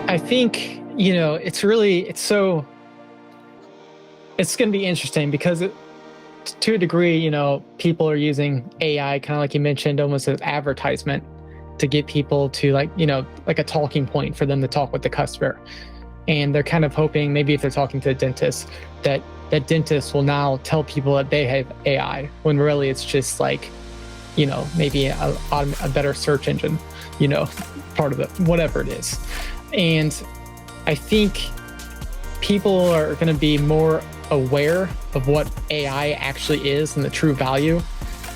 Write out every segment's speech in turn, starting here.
I think, it's going to be interesting because to a degree, people are using AI kind of like you mentioned, almost as advertisement to get people to like a talking point for them to talk with the customer. And they're kind of hoping maybe if they're talking to a dentist that dentists will now tell people that they have AI when really it's just like, maybe a better search engine, part of it, whatever it is. And I think people are going to be more aware of what AI actually is and the true value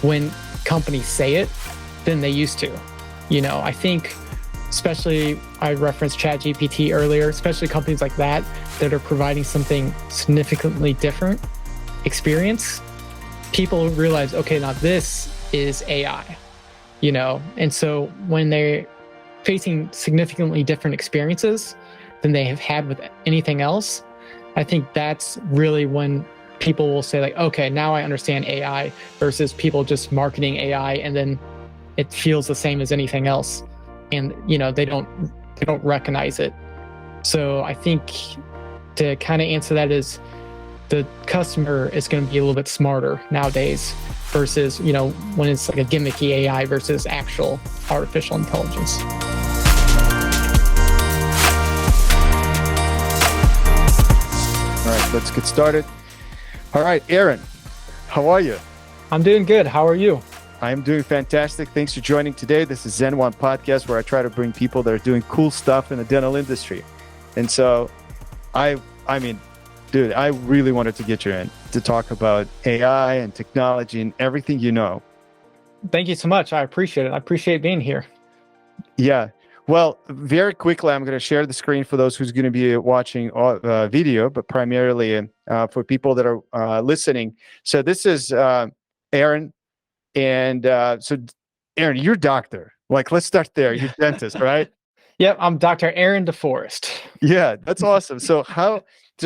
when companies say it than they used to. I think especially I referenced ChatGPT earlier, especially companies like that are providing something significantly different experience. People realize, okay, now this is AI, and so when they're facing significantly different experiences than they have had with anything else, I think that's really when people will say like, okay, now I understand AI versus people just marketing AI and then it feels the same as anything else. And, they don't recognize it. So I think to kind of answer that is the customer is going to be a little bit smarter nowadays versus, when it's like a gimmicky AI versus actual artificial intelligence. All right, let's get started. All right, Aaron, how are you? I'm doing good. How are you? I am doing fantastic. Thanks for joining today. This is ZenOne podcast where I try to bring people that are doing cool stuff in the dental industry. And so I mean, dude, I really wanted to get you in to talk about AI and technology and everything you know. Thank you so much. I appreciate it. I appreciate being here. Yeah. Well, very quickly, I'm going to share the screen for those who's going to be watching video, but primarily for people that are listening. So this is Aaron. And so, Aaron, you're a doctor. Like, let's start there. You're a dentist, right? Yep, I'm Dr. Aaron DeForest. Yeah, that's awesome. So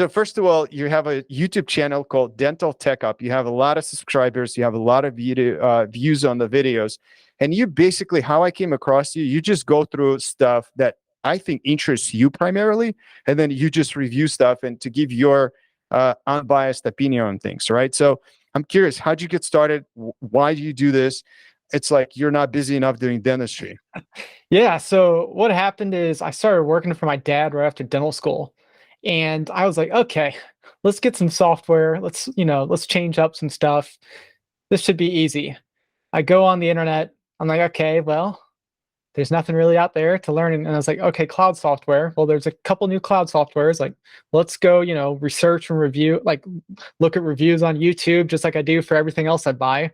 first of all, you have a YouTube channel called Dental Techup. You have a lot of subscribers. You have a lot of views on the videos. And you basically, how I came across you just go through stuff that I think interests you primarily, and then you just review stuff and to give your unbiased opinion on things, right? So I'm curious, how'd you get started? Why do you do this? It's like you're not busy enough doing dentistry. Yeah, so what happened is I started working for my dad right after dental school. And I was like, okay, let's get some software. Let's change up some stuff. This should be easy. I go on the internet. I'm like, okay, well, there's nothing really out there to learn. And I was like, okay, cloud software. Well, there's a couple new cloud softwares. Like, let's go, research and review, like look at reviews on YouTube, just like I do for everything else I buy.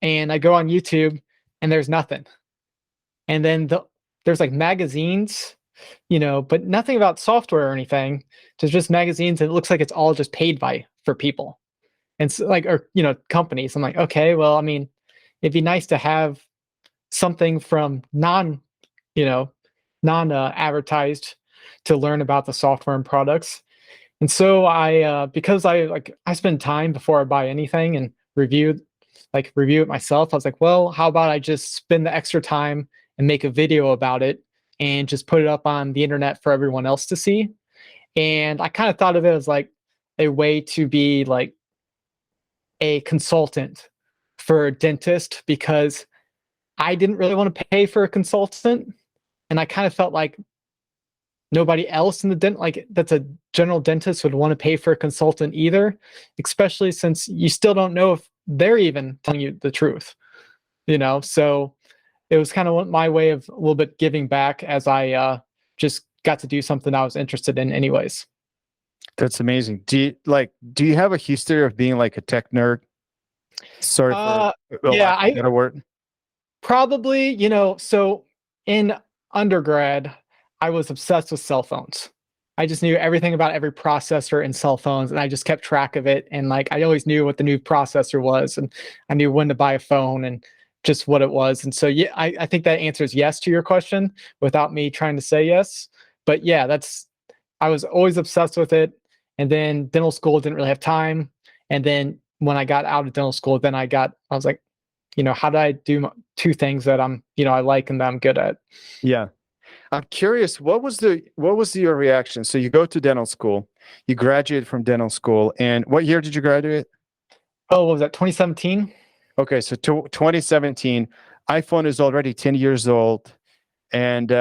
And I go on YouTube and there's nothing. And then there's like magazines, but nothing about software or anything. There's just magazines. And it looks like it's all just paid for people. And so companies. I'm like, okay, well, I mean, it'd be nice to have something from non advertised to learn about the software and products. And so because I spend time before I buy anything and review it myself, I was like, well, how about I just spend the extra time and make a video about it and just put it up on the internet for everyone else to see. And I kind of thought of it as like a way to be like a consultant for a dentist, because I didn't really want to pay for a consultant. And I kind of felt like nobody else in the that's a general dentist would want to pay for a consultant either, especially since you still don't know if they're even telling you the truth, So it was kind of my way of a little bit giving back as I just got to do something I was interested in anyways. That's amazing. Do you have a history of being like a tech nerd? Sorry for a better word. Probably, so in undergrad, I was obsessed with cell phones. I just knew everything about every processor in cell phones, and I just kept track of it. And like, I always knew what the new processor was, and I knew when to buy a phone and just what it was. And so, yeah, I think that answers yes to your question without me trying to say yes. But yeah, I was always obsessed with it. And then dental school didn't really have time. And then when I got out of dental school, I was like, how do I do two things that I like and that I'm good at? Yeah. I'm curious, what was your reaction? So you go to dental school, you graduate from dental school, and what year did you graduate? Oh, what was that, 2017? Okay, so 2017, iPhone is already 10 years old, and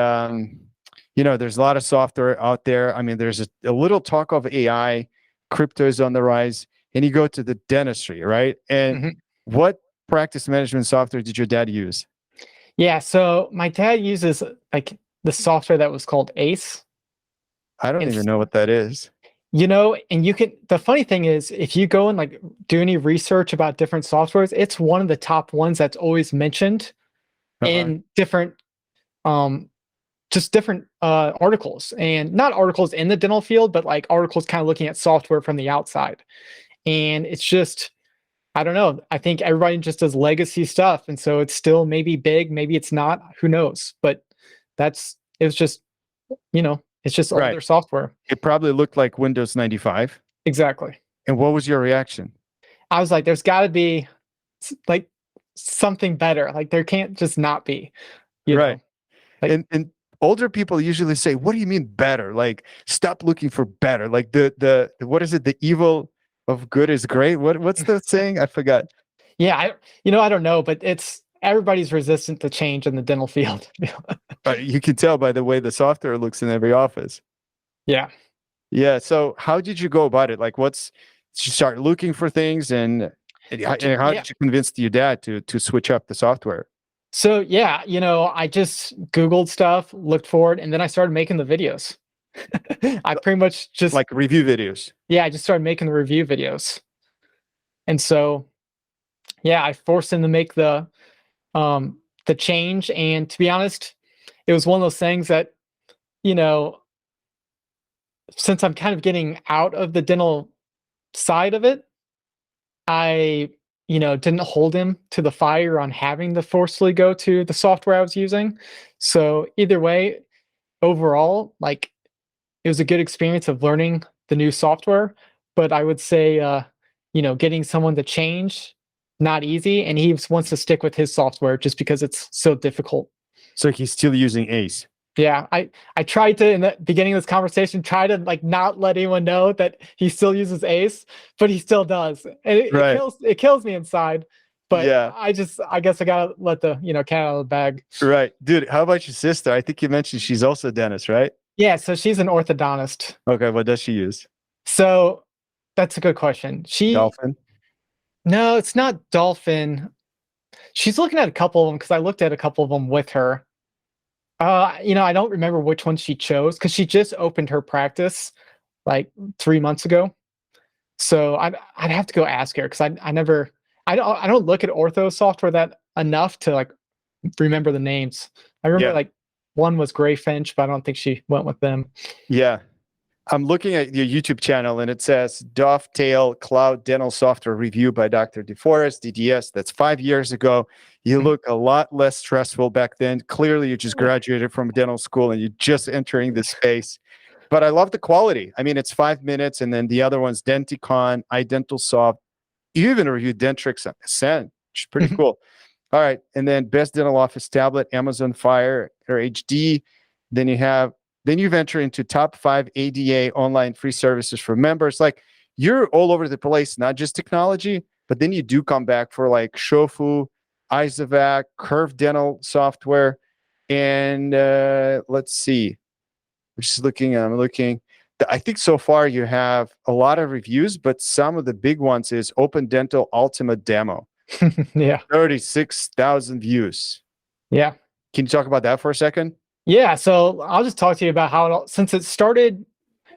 you know, there's a lot of software out there. I mean, there's a little talk of AI, crypto is on the rise, and you go to the dentistry, right? And Mhm. what practice management software did your dad use? Yeah, so my dad uses like the software that was called ACE. I don't And even know what that is. and you can, the funny thing is, if you go and like do any research about different softwares, it's one of the top ones that's always mentioned Uh-huh. in different um just different articles, and not articles in the dental field, but like articles kind of looking at software from the outside. And it's just, I don't know. I think everybody just does legacy stuff. And so it's still maybe big, maybe it's not, who knows? But it was just, it's just Right. older software. It probably looked like Windows 95. Exactly. And what was your reaction? I was like, there's got to be like something better. Like there can't just not be, you Right. know, like, And older people usually say, "What do you mean better? Like, stop looking for better. Like the what is it? The evil of good is great. What's the saying? I forgot. yeah, I don't know, but everybody's resistant to change in the dental field. But you can tell by the way the software looks in every office. Yeah. Yeah. So how did you go about it? Like, did you start looking for things, and how Yeah. did you convince your dad to switch up the software? So yeah, I just Googled stuff, looked for it, and then I started making the videos. I pretty much just, Like review videos. yeah, I just started making the review videos. And so, yeah, I forced him to make the change. And to be honest, it was one of those things that, you know, since I'm kind of getting out of the dental side of it, I, didn't hold him to the fire on having to forcefully go to the software I was using. So either way, overall, like it was a good experience of learning the new software. But I would say, getting someone to change, not easy, and he wants to stick with his software just because it's so difficult. So he's still using Ace. Yeah, I tried to, in the beginning of this conversation, try to like not let anyone know that he still uses Ace, but he still does, and Right. it kills me inside. But Yeah. I guess I gotta let the cat out of the bag. Right. Dude, how about your sister? I think you mentioned she's also a dentist, right? Yeah, so she's an orthodontist. Okay, what does she use? So that's a good question. Dolphin? No, it's not Dolphin. She's looking at a couple of them because I looked at a couple of them with her. I don't remember which one she chose because she just opened her practice like 3 months ago. So I'd have to go ask her because I never I don't look at ortho software that enough to like remember the names. I remember Yeah. like one was Gray Finch, but I don't think she went with them. Yeah. I'm looking at your YouTube channel and it says Dovetail Cloud Dental Software Review by Dr. DeForest, DDS. That's 5 years ago. You Mhm. look a lot less stressful back then. Clearly, you just graduated from dental school and you're just entering the space. But I love the quality. I mean, it's 5 minutes, and then the other one's Denticon, iDentalSoft. You even reviewed Dentrix Ascend, which is pretty Mhm. cool. All right. And then Best Dental Office Tablet, Amazon Fire or HD. Then you venture into top 5 ADA online free services for members. Like you're all over the place, not just technology, but then you do come back for like Shofu, Isavac, Curve Dental software. And let's see. I'm looking. I think so far you have a lot of reviews, but some of the big ones is Open Dental Ultimate Demo. Yeah. 36,000 views. Yeah. Can you talk about that for a second? Yeah. So I'll just talk to you about how since it started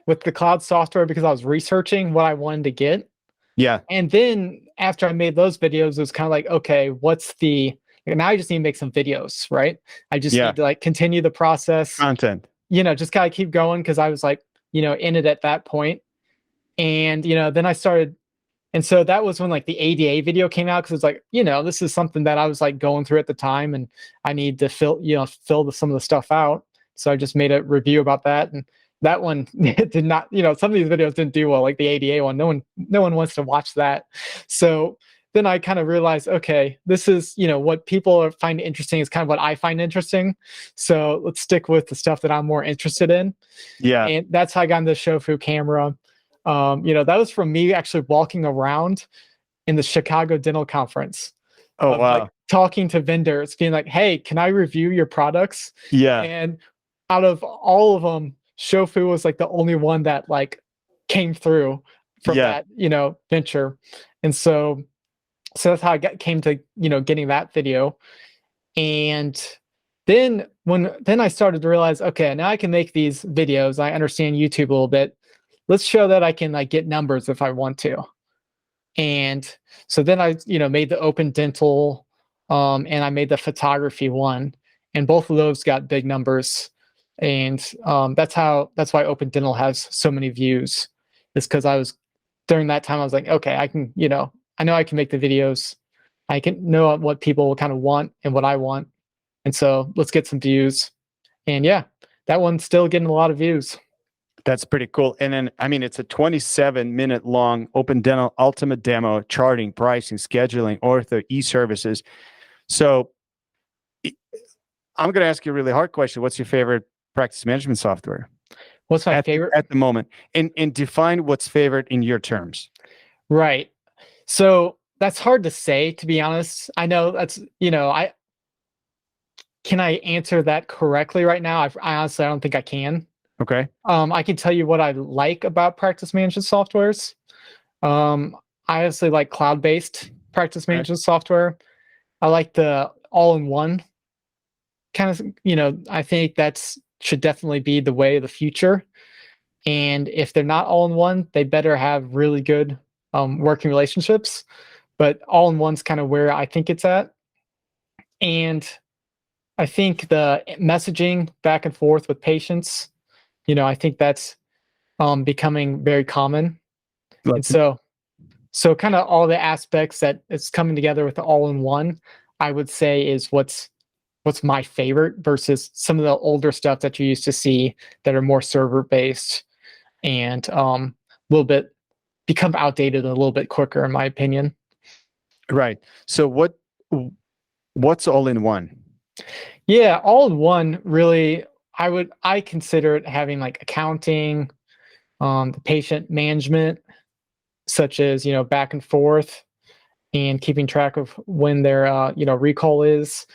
with the cloud software because I was researching what I wanted to get. Yeah. And then after I made those videos, it was kind of like, okay, now I just need to make some videos, right? I just Yeah. need to like continue the process, Content. just kind of keep going because I was like, in it at that point. And, then I started. And so that was when like the ADA video came out because it's like, this is something that I was like going through at the time and I need to fill some of the stuff out. So I just made a review about that. And that one did not, some of these videos didn't do well, like the ADA one. No one wants to watch that. So then I kind of realized, okay, this is, what people find interesting is kind of what I find interesting. So let's stick with the stuff that I'm more interested in. Yeah. And that's how I got into the Shofu camera. That was from me actually walking around in the Chicago Dental Conference, Oh, of like wow. talking to vendors, being like, "Hey, can I review your products?" Yeah. And out of all of them, Shofu was like the only one that like came through from Yeah. that, venture. And so that's how I came to, getting that video. And then I started to realize, okay, now I can make these videos. I understand YouTube a little bit. Let's show that I can like get numbers if I want to. And so then I, made the open dental, and I made the photography one, and both of those got big numbers. And that's why open dental has so many views, is because I was during that time I was like, okay, I can, I know I can make the videos. I can know what people kind of want and what I want. And so let's get some views. And yeah, that one's still getting a lot of views. That's pretty cool. And then, I mean, it's a 27-minute long open dental ultimate demo, charting, pricing, scheduling, ortho, e-services. So I'm going to ask you a really hard question. What's your favorite practice management software What's my favorite? at the moment? And define what's favorite in your terms. Right. So that's hard to say, to be honest. I know that's, I can I answer that correctly right now? I honestly, I don't think I can. Okay. I can tell you what I like about practice management softwares. I honestly like cloud-based practice Okay. management software. I like the all-in-one kind of, I think that's should definitely be the way of the future. And if they're not all-in-one, they better have really good working relationships. But all-in-one's kind of where I think it's at. And I think the messaging back and forth with patients, I think that's becoming very common. And so kind of all the aspects that it's coming together with the all-in-one, I would say is what's my favorite versus some of the older stuff that you used to see that are more server based and a little bit become outdated a little bit quicker, in my opinion. Right. So what's all in one? Yeah, all in one really, I consider it having like accounting, the patient management, such as, back and forth and keeping track of when their, recall is,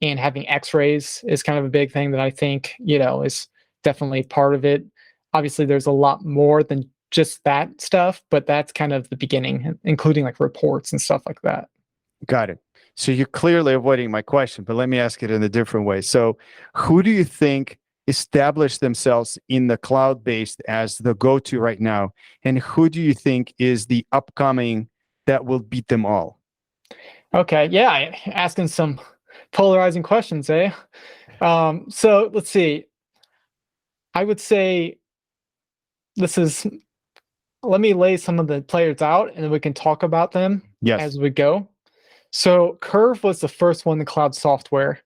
and having x-rays is kind of a big thing that I think, is definitely part of it. Obviously, there's a lot more than just that stuff, but that's kind of the beginning, including like reports and stuff like that. Got it. So you're clearly avoiding my question, but let me ask it in a different way. So who do you think established themselves in the cloud-based as the go-to right now? And who do you think is the upcoming that will beat them all? Okay, yeah, asking some polarizing questions, eh? So let's see. I would say this is let me lay some of the players out and then we can talk about them Yes. as we go. So Curve was the first one in cloud software.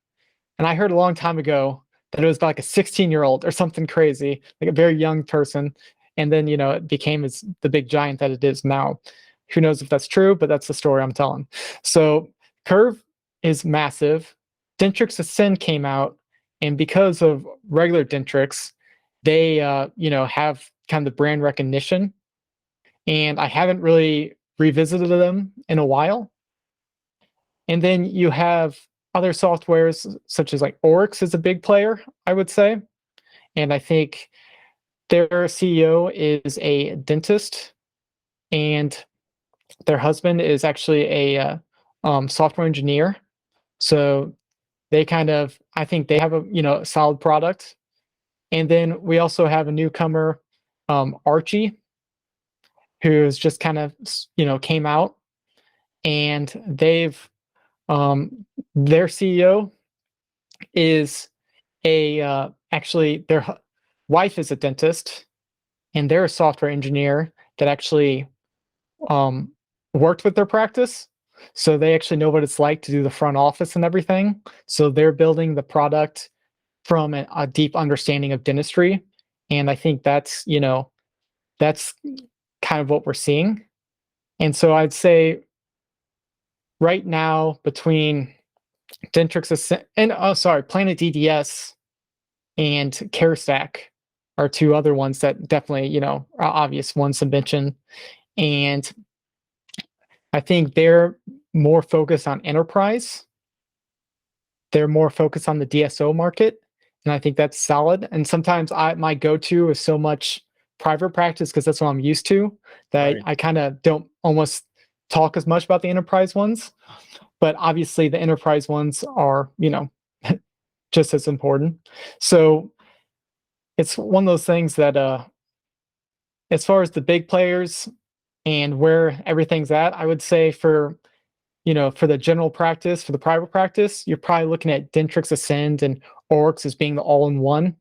And I heard a long time ago that it was like a 16-year-old or something crazy, like a very young person. And then, it became the big giant that it is now. Who knows if that's true, but that's the story I'm telling. So Curve is massive. Dentrix Ascend came out, and because of regular Dentrix, they have kind of the brand recognition. And I haven't really revisited them in a while. And then you have other softwares such as like Oryx is a big player, I would say. And I think their CEO is a dentist, and their husband is actually a software engineer. So I think they have a solid product. And then we also have a newcomer, Archie, who's just kind of came out, and their CEO is actually their wife is a dentist, and they're a software engineer that actually um, worked with their practice. So they actually know what it's like to do the front office and everything. So they're building the product from a deep understanding of dentistry. And I think that's kind of what we're seeing. And so I'd say right now between Dentrix Ascend and Planet DDS and CareStack are two other ones that definitely, are obvious ones to mention. And I think they're more focused on enterprise. They're more focused on the DSO market, and I think that's solid. And sometimes my go-to is so much private practice because that's what I'm used to, that Right. I kind of don't almost talk as much about the enterprise ones. But obviously, the enterprise ones are, just as important. So it's one of those things that, as far as the big players and where everything's at, I would say for the general practice, for the private practice, you're probably looking at Dentrix Ascend and Oryx as being the all-in-one.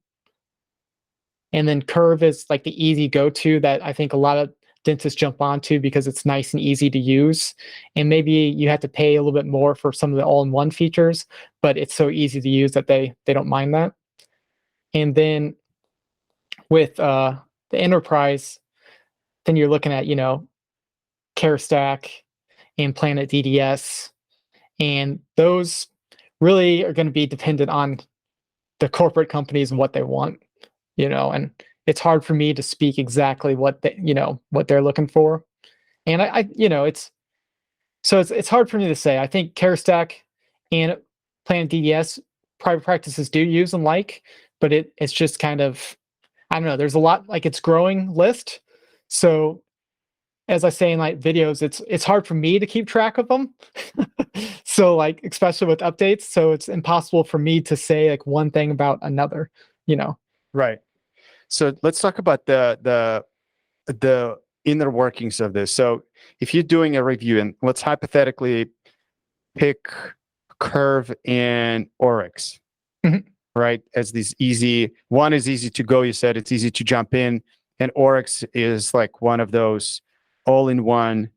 And then Curve is like the easy go-to that I think a lot of dentists jump onto because it's nice and easy to use. And maybe you have to pay a little bit more for some of the all-in-one features, but it's so easy to use that they don't mind that. And then with the enterprise, then you're looking at, CareStack and Planet DDS. And those really are going to be dependent on the corporate companies and what they want, and it's hard for me to speak exactly what what they're looking for. And it's hard for me to say. I think CareStack and Planet DDS private practices do use and like, but it's just kind of, I don't know, there's a lot, like it's growing list. So as I say in like videos, it's hard for me to keep track of them. So like especially with updates, so it's impossible for me to say like one thing about another, Right. So let's talk about the inner workings of this. So if you're doing a review, and let's hypothetically pick Curve and Oryx, Mhm. right? As these easy, one is easy to go. You said it's easy to jump in, and Oryx is like one of those all-in-one,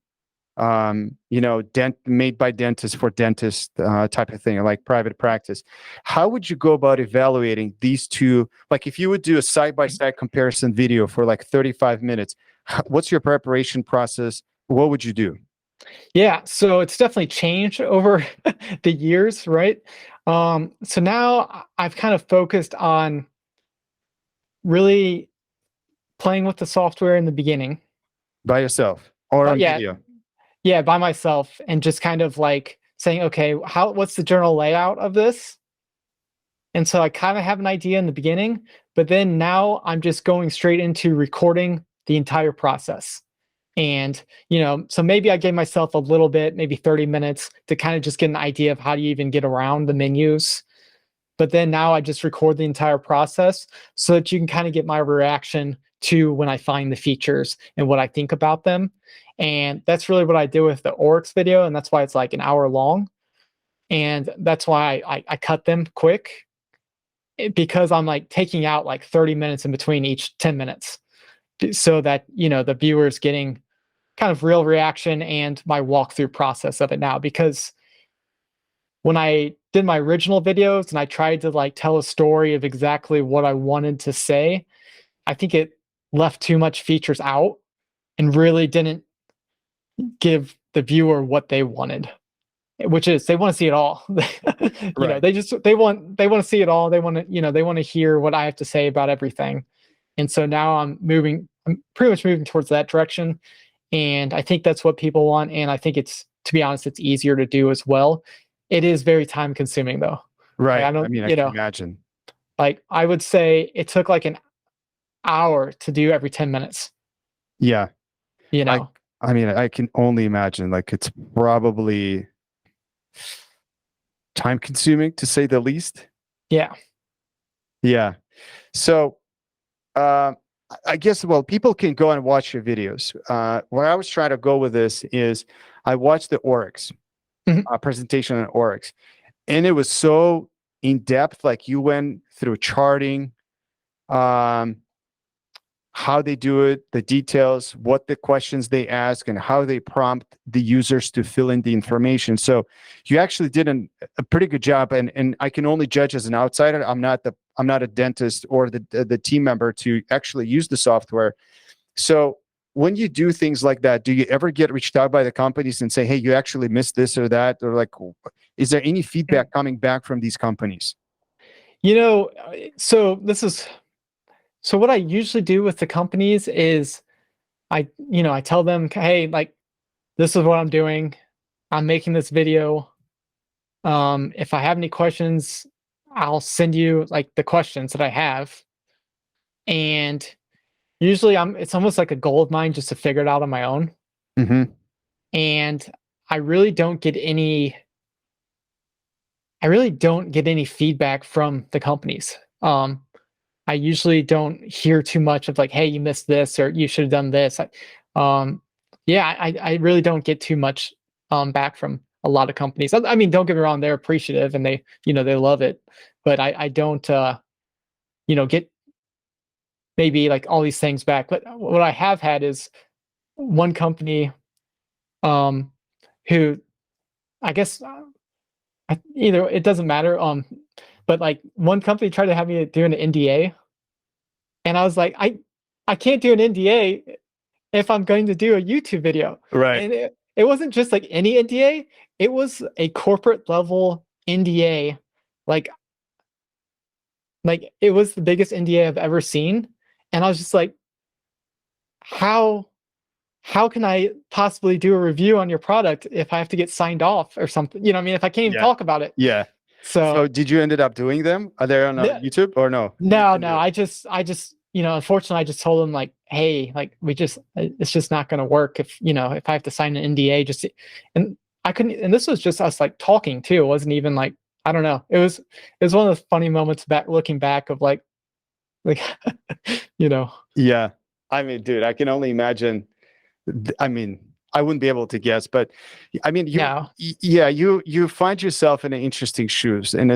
made by dentists for dentists type of thing, like private practice. How would you go about evaluating these two? Like if you would do a side-by-side comparison video for like 35 minutes, what's your preparation process? What would you do? Yeah, so it's definitely changed over the years, right? So now I've kind of focused on really playing with the software in the beginning. By yourself or But on yeah, video? yeah, by myself and just kind of like saying, okay, what's the general layout of this? And so I kind of have an idea in the beginning, but then now I'm just going straight into recording the entire process. And, so maybe I gave myself a little bit, maybe 30 minutes to kind of just get an idea of how do you even get around the menus. But then now I just record the entire process so that you can kind of get my reaction to when I find the features and what I think about them. And that's really what I do with the Oryx video. And that's why it's like an hour long. And that's why I cut them quick because I'm like taking out like 30 minutes in between each 10 minutes so that, the viewer's getting kind of real reaction and my walkthrough process of it now. Because when I did my original videos and I tried to like tell a story of exactly what I wanted to say, I think it left too much features out and really didn't give the viewer what they wanted, which is they want to see it all. Right. They want to see it all. They want to hear what I have to say about everything. And so now I'm pretty much moving towards that direction. And I think that's what people want. And I think to be honest, it's easier to do as well. It is very time consuming though. Like, Right. I I don't, mean, I can imagine. like I would say it took like an hour to do every 10 minutes, Yeah. you I know? I mean, I can only imagine, like it's probably time consuming to say the least. Yeah. Yeah. So, I guess, well, people can go and watch your videos. Where I was trying to go with this is I watched the Oryx Mhm. presentation on Oryx, and it was so in depth. Like you went through charting, um, how they do it, the details, what the questions they ask, and how they prompt the users to fill in the information. So you actually did a pretty good job. And I can only judge as an outsider. I'm not a dentist or the team member to actually use the software. So when you do things like that, do you ever get reached out by the companies and say, hey, you actually missed this or that? Or like, is there any feedback coming back from these companies? You know, so what I usually do with the companies is I tell them, hey, like, this is what I'm doing. I'm making this video. If I have any questions, I'll send you like the questions that I have. And usually it's almost like a goal of mine just to figure it out on my own. Mm-hmm. And I really don't get any I really don't get any feedback from the companies. I usually don't hear too much of like, hey, you missed this or you should have done this. Um, yeah, I really don't get too much back from a lot of companies. I mean, don't get me wrong, they're appreciative and they love it, but I don't get maybe like all these things back. But what I have had is one company um who I guess either it doesn't matter but like one company tried to have me do an NDA. And I was like, I can't do an NDA if I'm going to do a YouTube video. Right. And it wasn't just like any NDA, it was a corporate level NDA. Like it was the biggest NDA I've ever seen. And I was just like, how can I possibly do a review on your product if I have to get signed off or something? You know what I mean? If I can't even talk about it. Yeah. So did you ended up doing them? Are they on YouTube or no? No. I just, unfortunately, I just told them like, hey, like it's just not going to work if I have to sign an NDA. And I couldn't. And this was just us like talking too. It wasn't even like I don't know. It was one of the funny moments looking back of like, Yeah, I mean, dude, I can only imagine. I mean, I wouldn't be able to guess, but I mean, you find yourself in an interesting shoes, and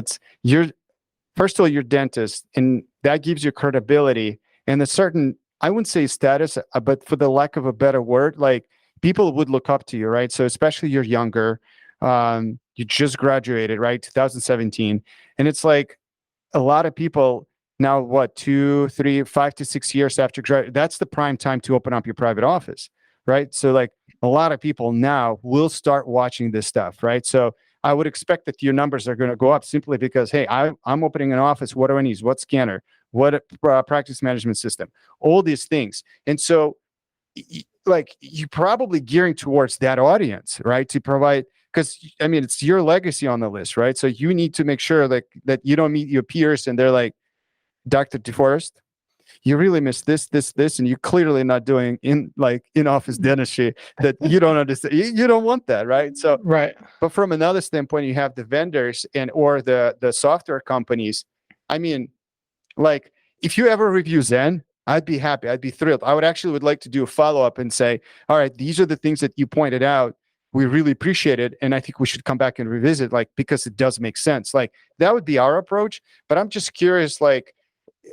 first of all, you're dentist, and that gives you credibility and a certain, I wouldn't say status, but for the lack of a better word, like people would look up to you, right? So especially you're younger, you just graduated, right? 2017, and it's like a lot of people now, what, 2, 3, 5 to 6 years after graduate, that's the prime time to open up your private office, right? So like a lot of people now will start watching this stuff, right? So I would expect that your numbers are going to go up simply because, hey, I'm opening an office. What do I need? What scanner? What practice management system? All these things. And so like you're probably gearing towards that audience, right? To provide, because I mean, it's your legacy on the list, right? So you need to make sure that you don't meet your peers and they're like, Dr. DeForest, you really missed this, and you're clearly not doing in-office dentistry that you don't understand. You don't want that, right? So, right. But from another standpoint, you have the vendors or the software companies. I mean, like if you ever review Zen, I'd be happy. I'd be thrilled. I would like to do a follow-up and say, all right, these are the things that you pointed out. We really appreciate it. And I think we should come back and revisit, like, because it does make sense. Like that would be our approach. But I'm just curious, like,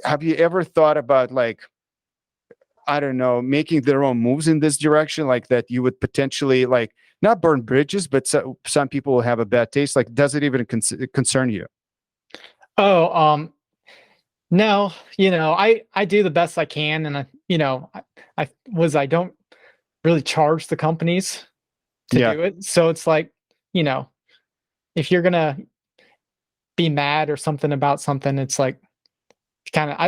have you ever thought about like, I don't know, making their own moves in this direction, like that you would potentially like not burn bridges, but some people will have a bad taste. Like, does it even concern you? Oh, no, I do the best I can. And I don't really charge the companies to do it. So it's like, if you're going to be mad or something about something, it's like,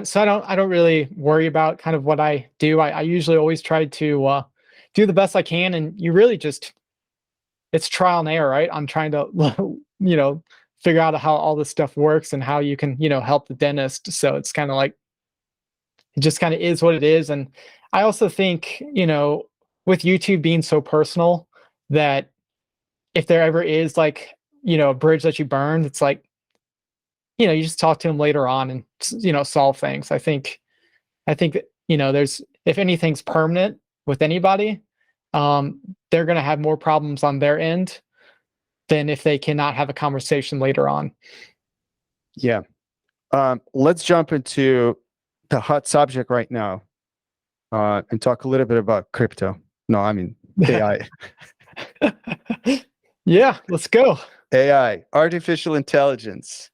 so I don't really worry about kind of what I do. I usually always try to do the best I can, and you really just it's trial and error, right? I'm trying to figure out how all this stuff works and how you can help the dentist. So it's kind of like it just kind of is what it is. And I also think with YouTube being so personal that if there ever is like a bridge that you burned, it's like you just talk to them later on and solve things. I think that there's if anything's permanent with anybody, they're going to have more problems on their end than if they cannot have a conversation later on. Yeah. Let's jump into the hot subject right now and talk a little bit about crypto. No, I mean AI. Yeah, let's go. AI, artificial intelligence.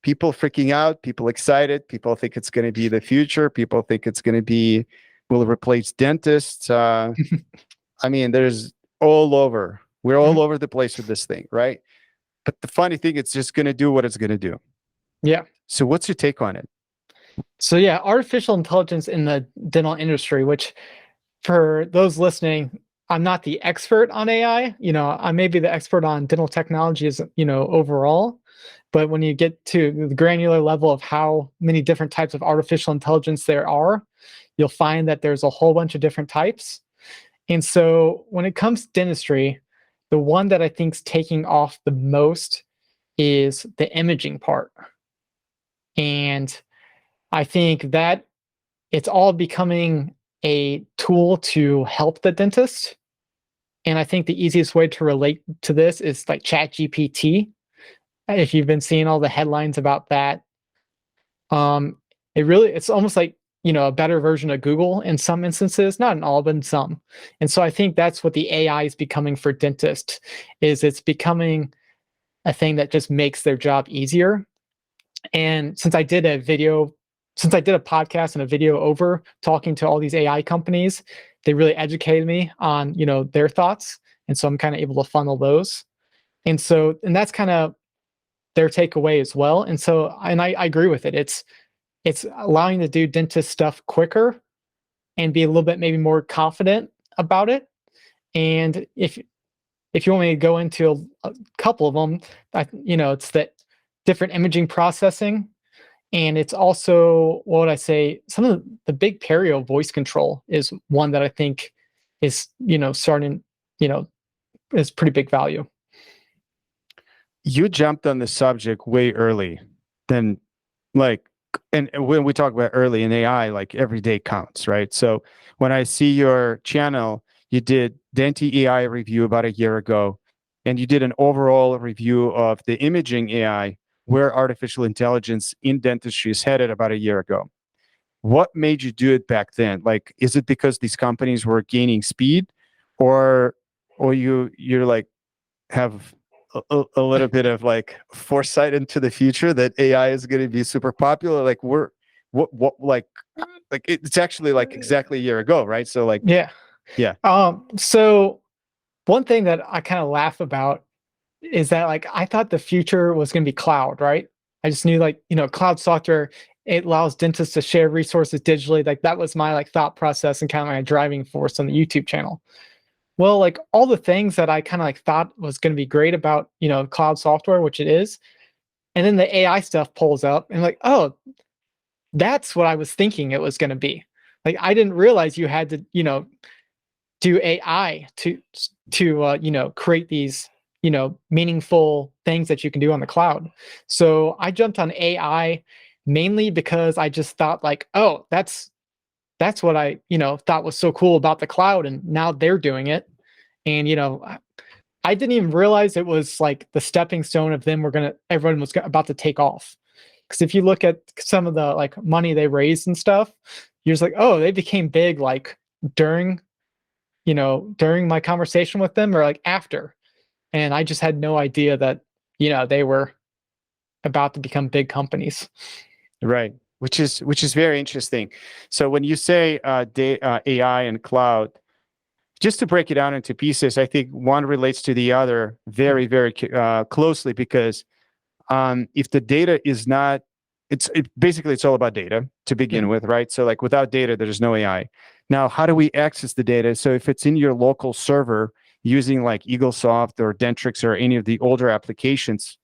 People freaking out, people excited, people think it's going to be the future, people think it's going to be will replace dentists. I mean, there's all over. We're all over the place with this thing, right? But the funny thing, it's just going to do what it's going to do. Yeah. So what's your take on it? So yeah, artificial intelligence in the dental industry, which for those listening, I'm not the expert on AI. I may be the expert on dental technologies, overall. But when you get to the granular level of how many different types of artificial intelligence there are, you'll find that there's a whole bunch of different types. And so when it comes to dentistry, the one that I think is taking off the most is the imaging part. And I think that it's all becoming a tool to help the dentist. And I think the easiest way to relate to this is like ChatGPT. If you've been seeing all the headlines about that, um, it's almost like, a better version of Google in some instances, not in all, but in some. And so I think that's what the AI is becoming for dentists, is it's becoming a thing that just makes their job easier. And since I did a podcast and a video over talking to all these AI companies, they really educated me on, their thoughts. And so I'm kind of able to funnel those. And that's kind of their takeaway as well. And so, and I agree with it. It's allowing you to do dentist stuff quicker and be a little bit maybe more confident about it. And if you want me to go into a couple of them, it's that different imaging processing. And it's also, what would I say, some of the big perio voice control is one that I think is, starting, is pretty big value. You jumped on the subject way early than and when we talk about early in AI, like every day counts, right? So when I see your channel, you did Denti.AI review about a year ago, and you did an overall review of the imaging AI, where artificial intelligence in dentistry is headed about a year ago. What made you do it back then? Like, is it because these companies were gaining speed, or you're like have a little bit of like foresight into the future that AI is going to be super popular? Like like it's actually like exactly a year ago, right? So like, Yeah. yeah. So one thing that I kind of laugh about is that like I thought the future was going to be cloud, right? I just knew like, cloud software, it allows dentists to share resources digitally. Like that was my like thought process and kind of my driving force on the YouTube channel. Well, like all the things that I kind of like thought was going to be great about, cloud software, which it is, and then the AI stuff pulls up and like, oh, that's what I was thinking it was going to be. Like I didn't realize you had to, do AI to create these, meaningful things that you can do on the cloud. So I jumped on AI mainly because I just thought like, oh, that's what I, thought was so cool about the cloud, and now they're doing it. And I didn't even realize it was like the stepping stone of everyone was about to take off. Because if you look at some of the like money they raised and stuff, you're just like, oh, they became big like during my conversation with them or like after. And I just had no idea that, they were about to become big companies. Right. Which is very interesting. So when you say AI and cloud, just to break it down into pieces, I think one relates to the other very, very closely, because if the data is not, basically it's all about data to begin with, right? So like without data, there's no AI. Now, how do we access the data? So if it's in your local server using like EagleSoft or Dentrix or any of the older applications,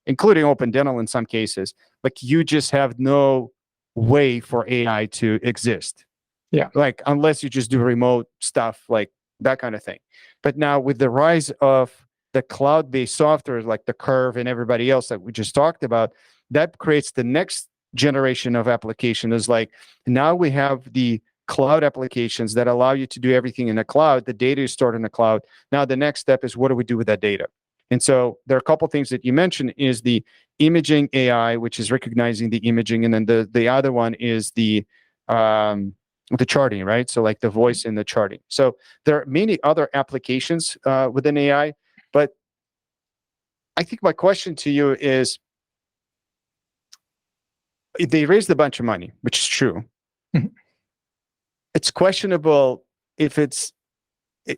including Open Dental in some cases, like you just have no way for AI to exist. Yeah. Like unless you just do remote stuff, like that kind of thing. But now with the rise of the cloud-based software like the Curve and everybody else that we just talked about, that creates the next generation of application. Is like now we have the cloud applications that allow you to do everything in the cloud. The data is stored in the cloud. Now the next step is, what do we do with that data? And so there are a couple of things that you mentioned is the imaging AI, which is recognizing the imaging, and then the other one is the charting, right? So like the voice in the charting. So there are many other applications within AI, but I think my question to you is, they raised a bunch of money, which is true. it's questionable if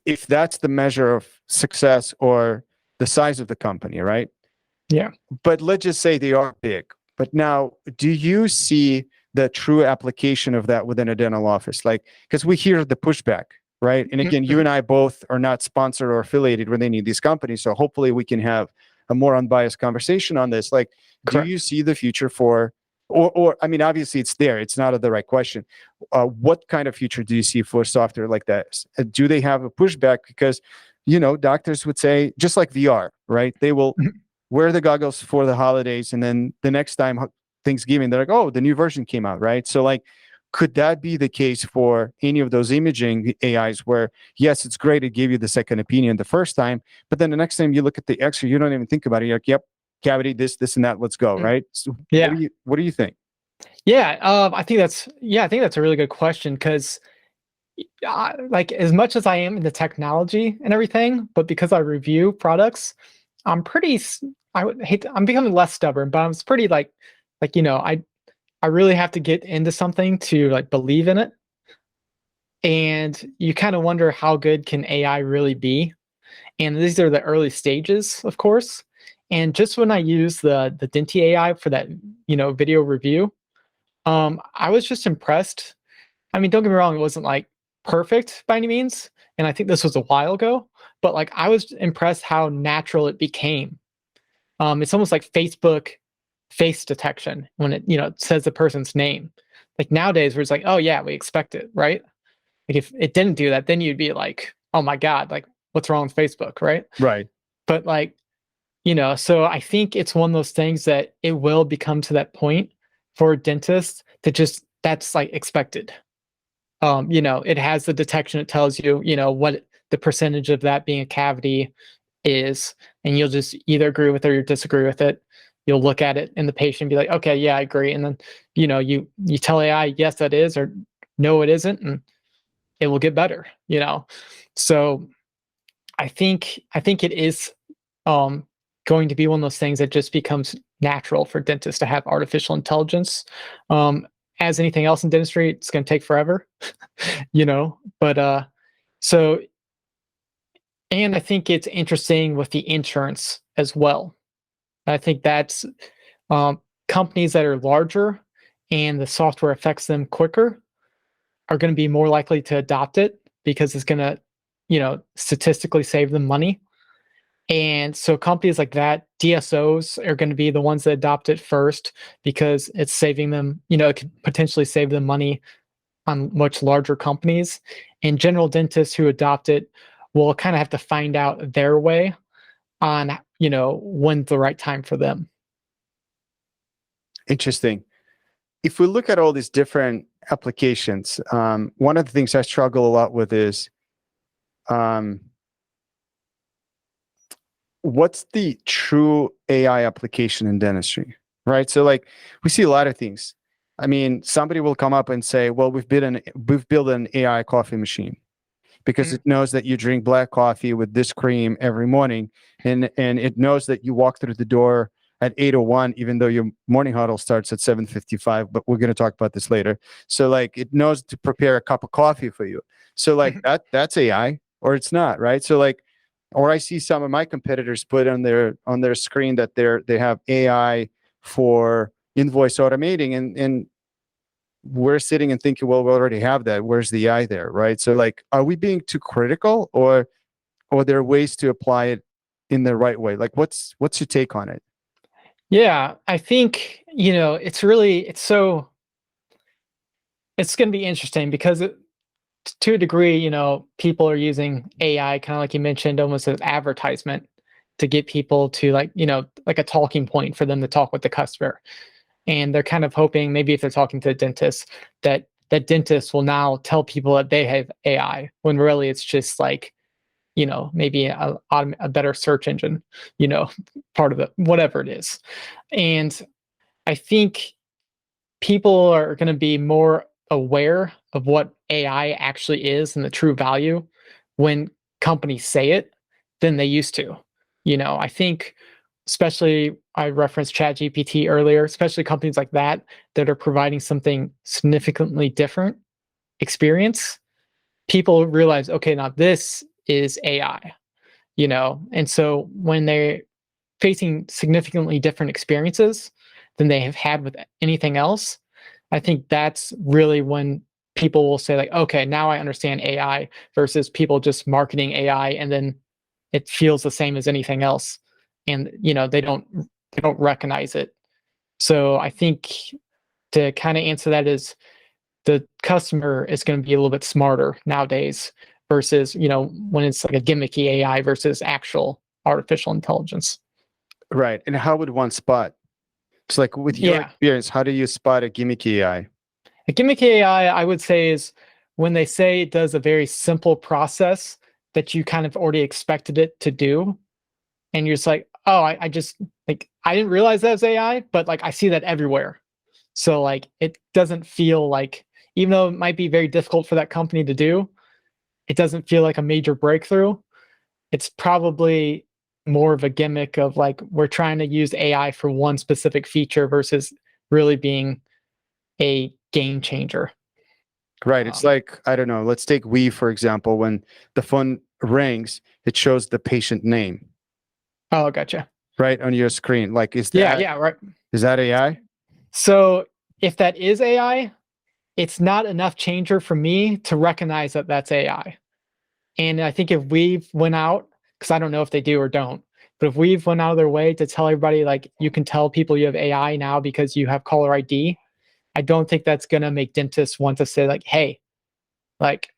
if that's the measure of success or the size of the company, right? Yeah. But let's just say they are big. But now, do you see the true application of that within a dental office? Like, because we hear the pushback, right? And again, you and I both are not sponsored or affiliated with any of these companies. So hopefully we can have a more unbiased conversation on this. Like, do you see the future for, or I mean, obviously it's there. It's not the right question. What kind of future do you see for software like that? Do they have a pushback? Because, doctors would say, just like VR, right? They will wear the goggles for the holidays, and then the next time Thanksgiving, they're like, oh, the new version came out, right? So like, could that be the case for any of those imaging AIs where, yes, it's great, it gave you the second opinion the first time, but then the next time you look at the X-ray, you don't even think about it. You're like, yep, cavity, this, and that, let's go, right? So Yeah. what do you think? Yeah. I think that's a really good question because like as much as I am in the technology and everything, but because I review products, I'm pretty I would hate I'm becoming less stubborn, but I'm pretty like I really have to get into something to like believe in it. And you kind of wonder how good can AI really be? And these are the early stages, of course. And just when I use the Denti.AI for that, video review, I was just impressed. I mean, don't get me wrong, it wasn't like perfect by any means, and I think this was a while ago, but like I was impressed how natural it became. It's almost like Facebook face detection when it says the person's name. Like nowadays, where it's like, oh yeah, we expect it, right? Like if it didn't do that, then you'd be like, oh my god, like what's wrong with Facebook, right? Right. But like, so I think it's one of those things that it will become to that point for dentists that just that's like expected. It has the detection. It tells you, what the percentage of that being a cavity is, and you'll just either agree with it or you disagree with it. You'll look at it in the patient and be like, okay, yeah, I agree. And then, you tell AI, yes, that is, or no, it isn't, and it will get better, So I think it is um going to be one of those things that just becomes natural for dentists to have artificial intelligence. As anything else in dentistry, it's going to take forever, but so and I think it's interesting with the insurance as well. I think that's um, companies that are larger and the software affects them quicker are going to be more likely to adopt it because it's going to, statistically save them money. And so companies like that, DSOs are going to be the ones that adopt it first because it's saving them, it could potentially save them money on much larger companies. And general dentists who adopt it will kind of have to find out their way on, when's the right time for them. Interesting. If we look at all these different applications, one of the things I struggle a lot with is what's the true AI application in dentistry, right? So like we see a lot of things. I mean, somebody will come up and say, well, we've built an AI coffee machine because it knows that you drink black coffee with this cream every morning, and it knows that you walk through the door at 8:01, even though your morning huddle starts at 7:55. But we're going to talk about this later. So like it knows to prepare a cup of coffee for you. So like that's AI, or it's not, right? So like, or I see some of my competitors put on their screen that they have AI for invoice automating, and we're sitting and thinking, well, we already have that. Where's the AI there, right? So like, are we being too critical, or there are ways to apply it in the right way? Like, what's your take on it? Yeah, I think, it's going to be interesting because to a degree, people are using AI kind of like you mentioned, almost as advertisement to get people to like a talking point for them to talk with the customer. And they're kind of hoping maybe if they're talking to a dentist that dentists will now tell people that they have AI when really it's just like, maybe a better search engine, part of it, whatever it is. And I think people are going to be more aware of what AI actually is and the true value when companies say it than they used to. I think especially I referenced ChatGPT earlier, especially companies like that that are providing something significantly different experience, people realize, okay, now this is AI, and so when they're facing significantly different experiences than they have had with anything else, I think that's really when people will say like, okay, now I understand AI, versus people just marketing AI and then it feels the same as anything else, and they don't recognize it. So I think to kind of answer that is the customer is going to be a little bit smarter nowadays versus when it's like a gimmicky AI versus actual artificial intelligence. Right. And how would one spot? It's like with your Yeah. experience, how do you spot a gimmicky AI? A gimmicky AI, I would say, is when they say it does a very simple process that you kind of already expected it to do. And you're just like, oh, I just like, I didn't realize that was AI, but like I see that everywhere. So like it doesn't feel like, even though it might be very difficult for that company to do, it doesn't feel like a major breakthrough. It's probably more of a gimmick of like we're trying to use AI for one specific feature versus really being a game changer. Right. It's like, I don't know, let's take We, for example. When the phone rings, it shows the patient name Oh, gotcha. right on your screen. Like, is Yeah, that yeah, right. is that AI? So if that is AI, it's not enough changer for me to recognize that that's AI. And I think if we've went out, because I don't know if they do or don't, but if we've went out of their way to tell everybody like you can tell people you have AI now because you have caller ID, I don't think that's gonna make dentists want to say like, hey, like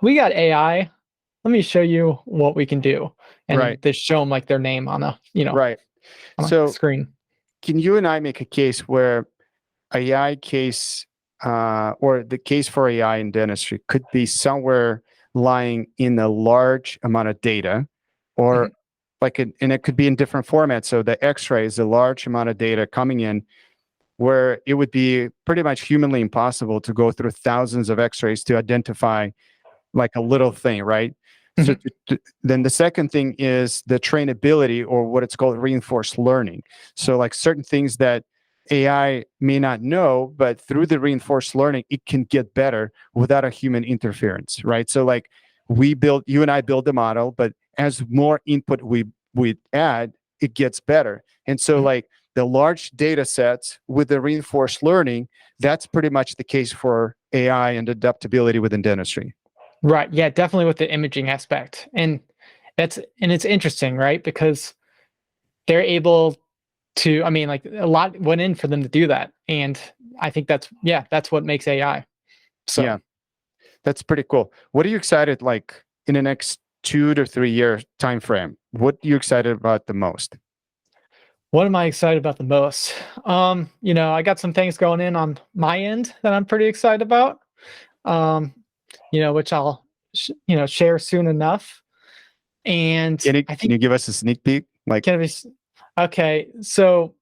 we got AI. Let me show you what we can do, and Right. they show them like their name on a Right. on a So screen. can you and I make a case where AI case or the case for AI in dentistry could be somewhere lying in a large amount of data, or Mhm. and it could be in different formats. So the X-ray is a large amount of data coming in where it would be pretty much humanly impossible to go through thousands of X-rays to identify like a little thing, right? So Mhm. then the second thing is the trainability, or what it's called reinforced learning. So like certain things that AI may not know, but through the reinforced learning, it can get better without a human interference, right? So like you and I build the model, but as more input we add, it gets better. And so Mhm. like the large data sets with the reinforced learning, that's pretty much the case for AI and adaptability within dentistry. Right. Yeah, definitely with the imaging aspect. And it's interesting, right? Because they're able to, I mean, like a lot went in for them to do that. And I think that's what makes AI. Yeah, So that's pretty cool. What are you excited like in the next 2 to 3 year time frame? What are you excited about the most? what am I excited about the most? I got some things going in on my end that I'm pretty excited about. Um, which I'll share soon enough. And I Can think you give us a sneak peek? Like, can be okay. So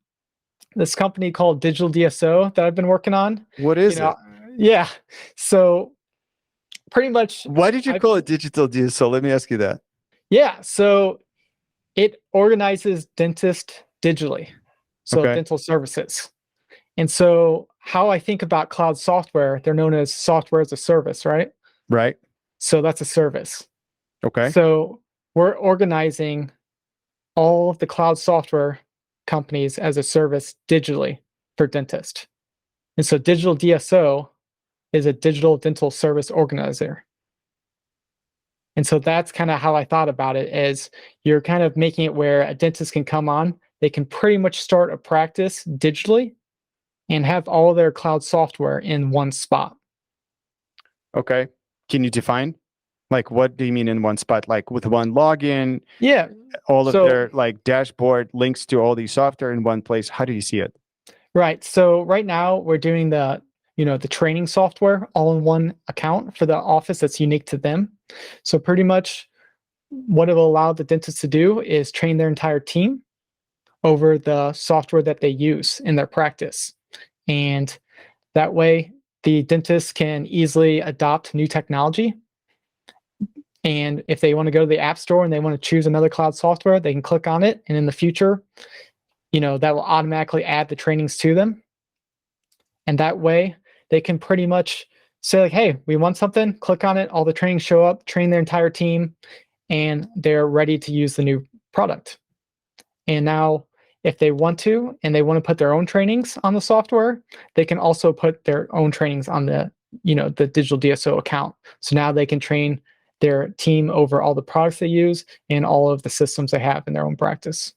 this company called Digital DSO that I've been working on, what you is know, it? yeah. So pretty much Why did you I call it digital DSO? Let me ask you that. yeah, so it organizes dentists digitally. So Okay. dental services. And so how I think about cloud software, they're known as software as a service, right? Right. So that's a service. Okay. So we're organizing all of the cloud software companies as a service digitally for dentists. And so digital DSO is a digital dental service organizer. And so that's kind of how I thought about it is you're kind of making it where a dentist can come on, they can pretty much start a practice digitally and have all their cloud software in one spot. Okay. Can you define? Like, what do you mean in one spot? Like with one login, Yeah. all of So their like dashboard links to all these software in one place. How do you see it? right. So right now we're doing the training software all in one account for the office that's unique to them. So pretty much what it will allow the dentist to do is train their entire team over the software that they use in their practice. And that way the dentist can easily adopt new technology. And if they want to go to the app store and they want to choose another cloud software, they can click on it. And in the future, that will automatically add the trainings to them. And that way they can pretty much say like, hey, we want something, click on it, all the trainings show up, train their entire team, and they're ready to use the new product. And now if they want to and they want to put their own trainings on the software, they can also put their own trainings on the, the digital DSO account. So now they can train their team over all the products they use and all of the systems they have in their own practice.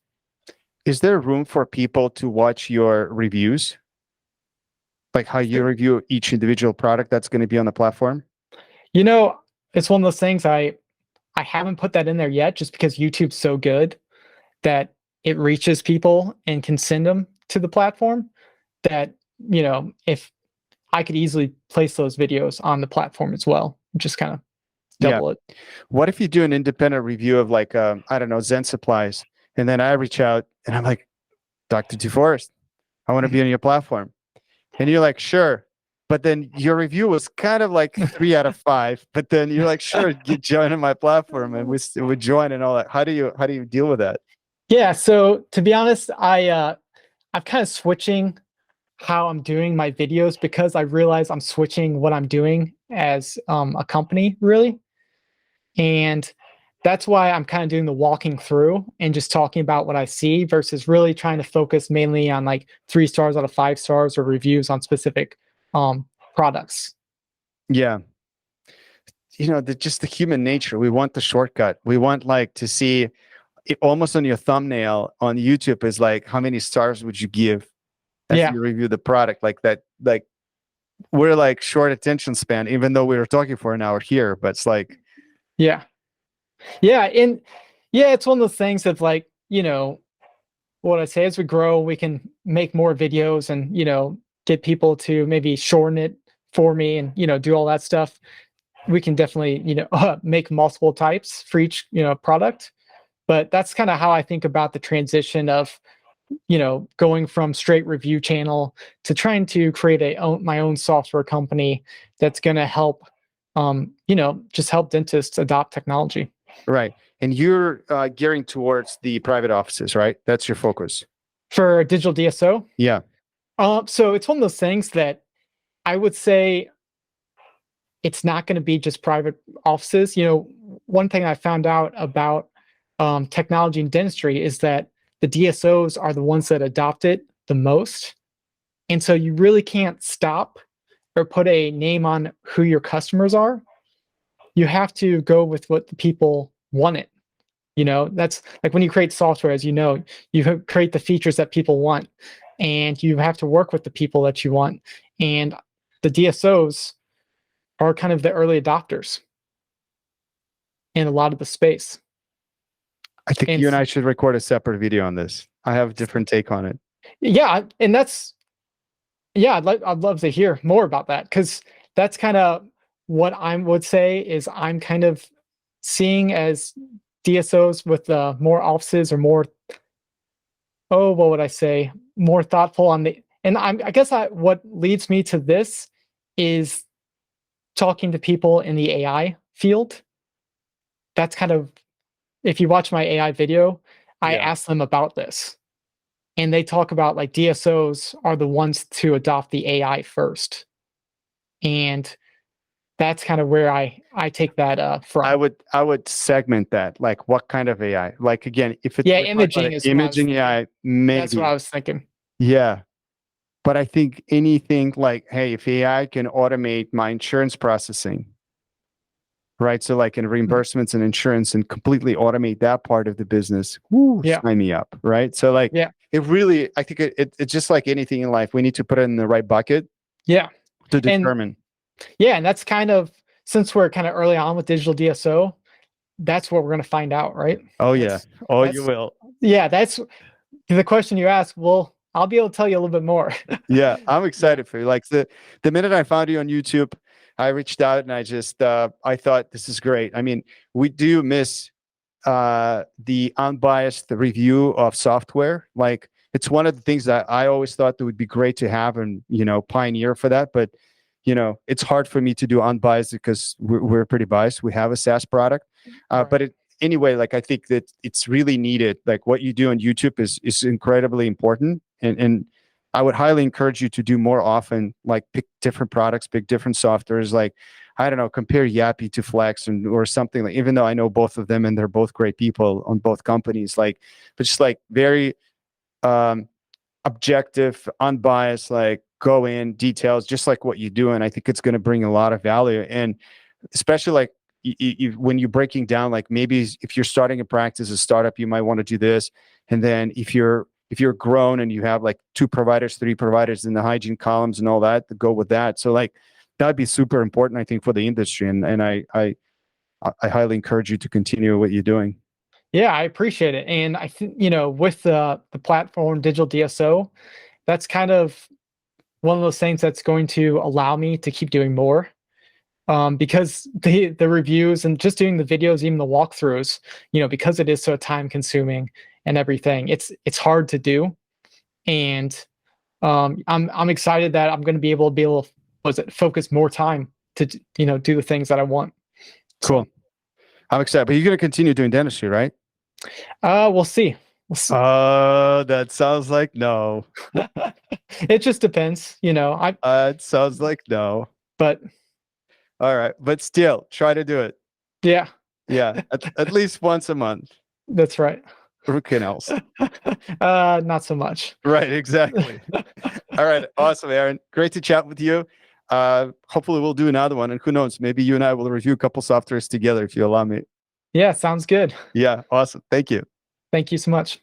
Is there room for people to watch your reviews? Like how you review each individual product that's going to be on the platform? It's one of those things I haven't put that in there yet just because YouTube's so good that it reaches people and can send them to the platform that, if I could easily place those videos on the platform as well, just kind of double it. What if you do an independent review of like, I don't know, Zen supplies, and then I reach out and I'm like, Dr. DeForest, I want to be on your platform. And you're like, sure. But then your review was kind of like 3 out of 5. But then you're like, sure, you join on my platform, and we join and all that. How do you deal with that? Yeah. So to be honest, I'm kind of switching how I'm doing my videos because I realize I'm switching what I'm doing as a company, really. And that's why I'm kind of doing the walking through and just talking about what I see versus really trying to focus mainly on like 3 stars out of 5 stars or reviews on specific products. Yeah. Just the human nature. We want the shortcut. We want like to see it almost on your thumbnail on YouTube is like, how many stars would you give as you review the product? Like that, like we're like short attention span, even though we were talking for an hour here, but it's like, yeah. And it's one of those things of like, what I say as we grow, we can make more videos and, get people to maybe shorten it for me and, do all that stuff. We can definitely, make multiple types for each, product. But that's kind of how I think about the transition of, going from straight review channel to trying to create my own software company that's going to help, just help dentists adopt technology. Right. And you're gearing towards the private offices, right? That's your focus. For digital DSO? Yeah. So it's one of those things that I would say it's not going to be just private offices. One thing I found out about technology in dentistry is that the DSOs are the ones that adopt it the most. And so you really can't stop or put a name on who your customers are. You have to go with what the people want it. That's like when you create software, as you create the features that people want, and you have to work with the people that you want. And the DSOs are kind of the early adopters in a lot of the space. I think you and I should record a separate video on this. I have a different take on it. Yeah, and I'd love to hear more about that because that's kind of what I would say is I'm kind of seeing as DSOs with more offices or more, what would I say, more thoughtful on I guess what leads me to this is talking to people in the AI field. That's kind of, if you watch my AI video, I ask them about this. And they talk about like DSOs are the ones to adopt the AI first. And that's kind of where I take that from. I would segment that. Like what kind of AI? Like again, if it's imaging is imaging AI, maybe. That's what I was thinking. Yeah. But I think anything like, hey, if AI can automate my insurance processing, right? So like in reimbursements and insurance and completely automate that part of the business, sign me up, right? So like, it really, I think it's just like anything in life. We need to put it in the right bucket to determine. And that's kind of, since we're kind of early on with digital DSO, that's what we're going to find out, right? You will. Yeah, that's the question you asked. Well, I'll be able to tell you a little bit more. Yeah, I'm excited for you. Like the minute I found you on YouTube, I reached out and I thought this is great. I mean, we do miss the unbiased review of software. Like it's one of the things that I always thought that would be great to have and, pioneer for that. But, it's hard for me to do unbiased because we're pretty biased. We have a SaaS product. But anyway, like I think that it's really needed. Like what you do on YouTube is incredibly important. And I would highly encourage you to do more often, like pick different products, pick different softwares, like, I don't know, compare Yappy to Flex or something like, even though I know both of them and they're both great people on both companies, like, but just like very um, objective, unbiased, like go in details, just like what you do. And I think it's going to bring a lot of value. And especially like when you're breaking down, like maybe if you're starting a practice, a startup, you might want to do this. And then if you're grown and you have like 2 providers, 3 providers in the hygiene columns and all that, to go with that. So like that'd be super important, I think, for the industry. And I highly encourage you to continue what you're doing. Yeah, I appreciate it. And I think, with the platform Digital DSO, that's kind of one of those things that's going to allow me to keep doing more. Because the reviews and just doing the videos, even the walkthroughs, because it is so time consuming and everything, it's hard to do. And I'm excited that I'm going to be able focus more time to do the things that I want. Cool. I'm excited. But you're going to continue doing dentistry, right? We'll see. We'll see. That sounds like no. It just depends, It sounds like no. But all right, but still, try to do it. Yeah. Yeah, at least once a month. That's right. Root canals. Not so much. Right, exactly. All right, awesome, Aaron. Great to chat with you. Hopefully we'll do another one, and who knows, maybe you and I will review a couple softwares together if you allow me. Yeah, sounds good. Yeah, awesome. Thank you. Thank you so much.